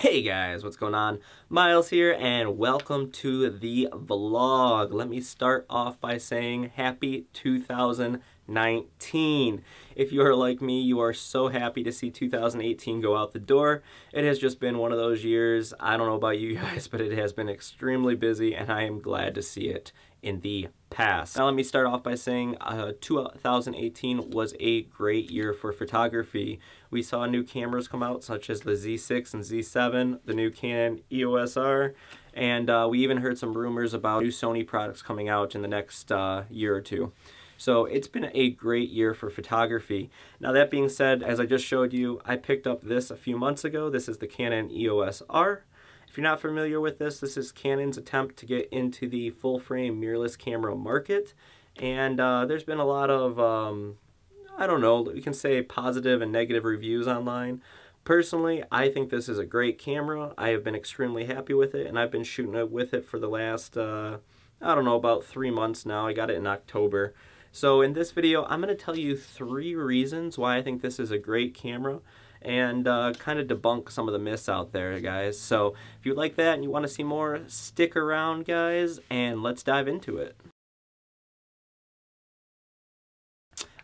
Hey guys, what's going on? Miles here and welcome to the vlog. Let me start off by saying happy 2019. If you are like me, you are so happy to see 2018 go out the door. It has just been one of those years. I don't know about you guys, but it has been extremely busy and I am glad to see it in the past. Now let me start off by saying 2018 was a great year for photography. We saw new cameras come out such as the Z6 and Z7, the new Canon EOS R, and we even heard some rumors about new Sony products coming out in the next year or two. So it's been a great year for photography. Now that being said, as I just showed you, I picked up this a few months ago. This is the Canon EOS R. If you're not familiar with this, this is Canon's attempt to get into the full-frame mirrorless camera market. And there's been a lot of, I don't know, we can say positive and negative reviews online. Personally, I think this is a great camera. I have been extremely happy with it, and I've been shooting it with it for the last, I don't know, about 3 months now. I got it in October. So in this video, I'm going to tell you 3 reasons why I think this is a great camera, and kind of debunk some of the myths out there, guys. So if you like that and you want to see more, stick around, guys, and let's dive into it.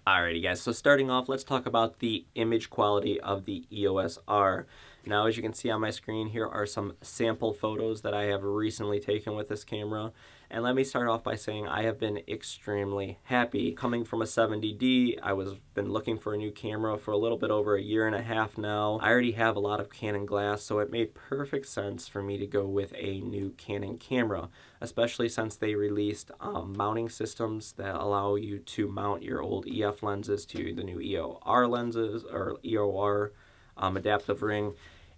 Alrighty, guys, so starting off, let's talk about the image quality of the EOS R. Now, as you can see on my screen, here are some sample photos that I have recently taken with this camera. And let me start off by saying I have been extremely happy. Coming from a 70D, I was been looking for a new camera for a little bit over a year and a half now. I already have a lot of Canon glass, so it made perfect sense for me to go with a new Canon camera, especially since they released mounting systems that allow you to mount your old EF lenses to the new EOR lenses, or EOR adaptive ring.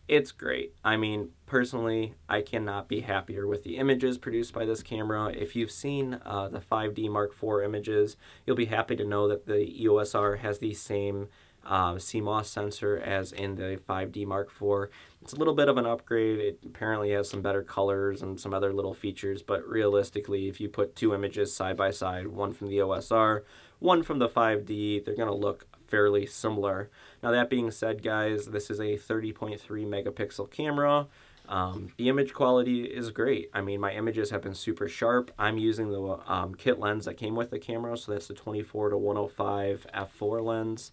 It's great. I mean, personally, I cannot be happier with the images produced by this camera. If you've seen the 5D Mark IV images, you'll be happy to know that the EOS R has the same CMOS sensor as in the 5D Mark IV. It's a little bit of an upgrade. It apparently has some better colors and some other little features, but realistically, if you put 2 images side by side, one from the EOS R, one from the 5D, they're going to look fairly similar. Now that being said, guys, this is a 30.3 megapixel camera. The image quality is great. I mean, my images have been super sharp. I'm using the kit lens that came with the camera, so that's the 24-105 f4 lens.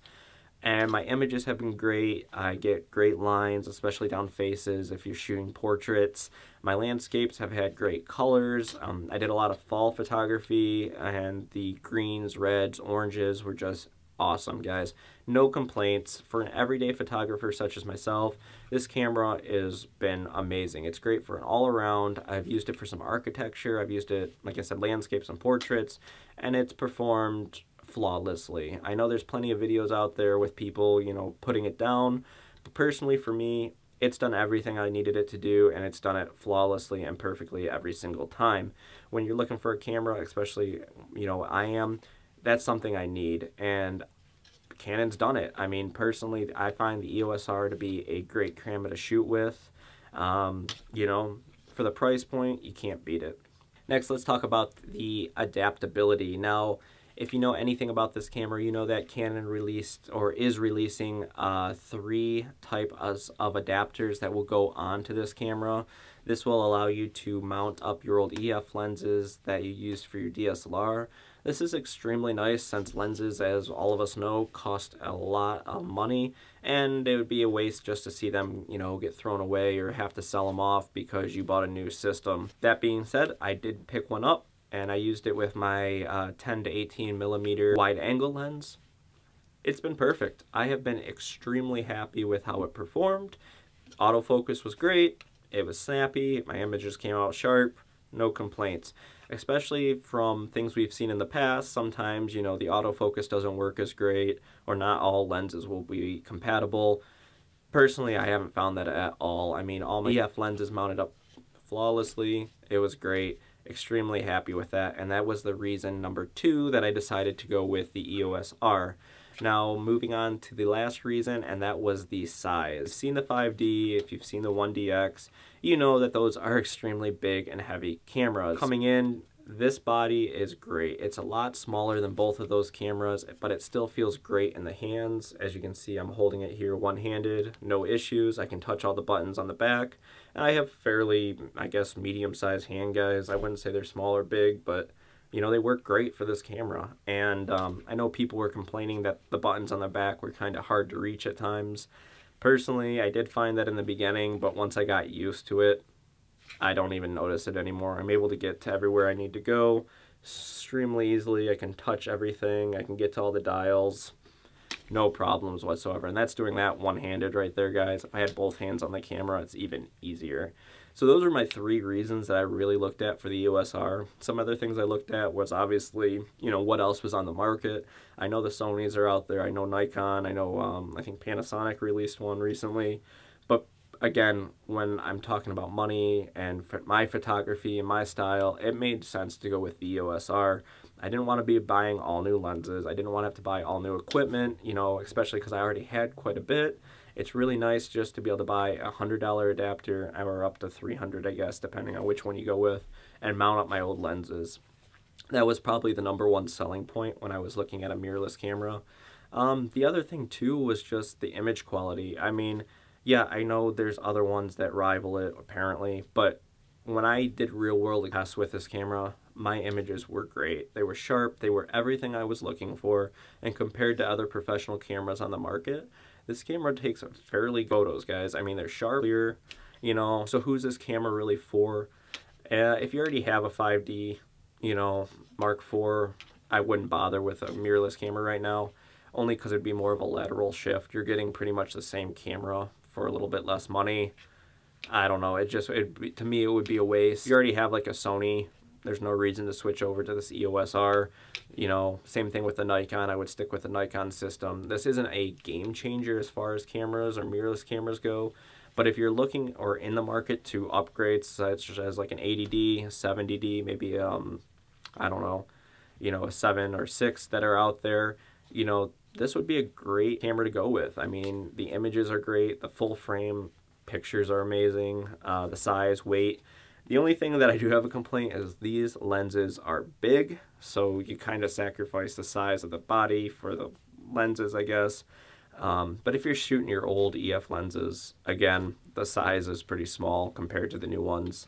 And my images have been great. I get great lines, especially down faces if you're shooting portraits. My landscapes have had great colors. I did a lot of fall photography, and the greens, reds, oranges were just awesome, guys. No complaints. For an everyday photographer such as myself, this camera has been amazing. It's great for an all-around. I've used it for some architecture. I've used it, like I said, landscapes and portraits, and it's performed flawlessly. I know there's plenty of videos out there with people, you know, putting it down, but personally for me, it's done everything I needed it to do, and it's done it flawlessly and perfectly every single time. When you're looking for a camera, especially, you know, I am, that's something I need, and Canon's done it. I mean, personally, I find the EOS R to be a great camera to shoot with. You know, for the price point, you can't beat it. Next, let's talk about the adaptability. Now, if you know anything about this camera, you know that Canon released or is releasing 3 types of adapters that will go onto this camera. This will allow you to mount up your old EF lenses that you used for your DSLR. This is extremely nice since lenses, as all of us know, cost a lot of money, and it would be a waste just to see them, you know, get thrown away or have to sell them off because you bought a new system. That being said, I did pick one up, and I used it with my 10 to 18 millimeter wide angle lens. It's been perfect. I have been extremely happy with how it performed. Autofocus was great. It was snappy. My images came out sharp. No complaints. Especially from things we've seen in the past, sometimes, you know, the autofocus doesn't work as great, or not all lenses will be compatible. Personally, I haven't found that at all. I mean, all my EF lenses mounted up flawlessly. It was great. Extremely happy with that, and that was the reason number 2 that I decided to go with the EOS R. Now, moving on to the last reason, and that was the size. If you've seen the 5D, if you've seen the 1DX, you know that those are extremely big and heavy cameras. Coming in, This body is great. It's a lot smaller than both of those cameras, but it still feels great in the hands. As you can see, I'm holding it here one-handed, no issues. I can touch all the buttons on the back. And I have fairly, I guess, medium-sized hand, guys. I wouldn't say they're small or big, but you know, they work great for this camera. And I know people were complaining that the buttons on the back were kind of hard to reach at times. Personally, I did find that in the beginning, but once I got used to it, I don't even notice it anymore. I'm able to get to everywhere I need to go extremely easily. I can touch everything. I can get to all the dials. No problems whatsoever. And that's doing that one-handed right there, guys. If I had both hands on the camera, it's even easier. So those are my 3 reasons that I really looked at for the EOS R. Some other things I looked at was obviously, you know, what else was on the market. I know the Sonys are out there. I know Nikon. I know, I think Panasonic released one recently. But again, when I'm talking about money and for my photography and my style, it made sense to go with the EOS R. I didn't want to be buying all new lenses. I didn't want to have to buy all new equipment, you know, especially because I already had quite a bit. It's really nice just to be able to buy a $100 adapter, or up to $300, I guess, depending on which one you go with, and mount up my old lenses. That was probably the #1 selling point when I was looking at a mirrorless camera. The other thing, too, was just the image quality. I mean, yeah, I know there's other ones that rival it, apparently, but when I did real-world tests with this camera, my images were great. They were sharp, they were everything I was looking for, and compared to other professional cameras on the market, this camera takes fairly good photos, guys. I mean, they're sharp, clear, you know, so who's this camera really for? If you already have a 5D, you know, Mark IV, I wouldn't bother with a mirrorless camera right now, only because it'd be more of a lateral shift. You're getting pretty much the same camera for a little bit less money. I don't know, to me it would be a waste. You already have like a Sony. There's no reason to switch over to this EOS R. You know, same thing with the Nikon. I would stick with the Nikon system. This isn't a game changer as far as cameras or mirrorless cameras go, but if you're looking or in the market to upgrade, such as like an 80D, 70D, maybe I don't know, you know, a 7 or 6 that are out there, you know, this would be a great camera to go with. I mean, the images are great, the full frame pictures are amazing, the size, weight. The only thing that I do have a complaint is these lenses are big, so you kind of sacrifice the size of the body for the lenses, I guess. But if you're shooting your old EF lenses, again, the size is pretty small compared to the new ones.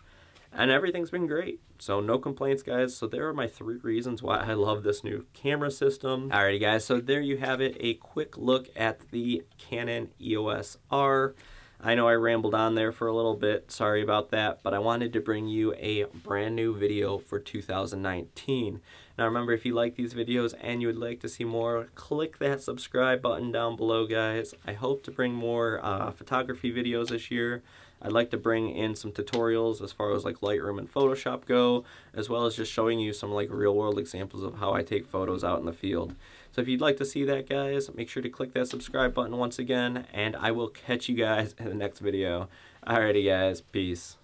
And everything's been great. So no complaints, guys. So there are my 3 reasons why I love this new camera system. Alrighty, guys, so there you have it. A quick look at the Canon EOS R. I know I rambled on there for a little bit, sorry about that, but I wanted to bring you a brand new video for 2019. Now remember, if you like these videos and you would like to see more, click that subscribe button down below, guys. I hope to bring more photography videos this year. I'd like to bring in some tutorials as far as like Lightroom and Photoshop go, as well as just showing you some like real world examples of how I take photos out in the field. So if you'd like to see that, guys, make sure to click that subscribe button once again, and I will catch you guys in the next video. Alrighty, guys, peace.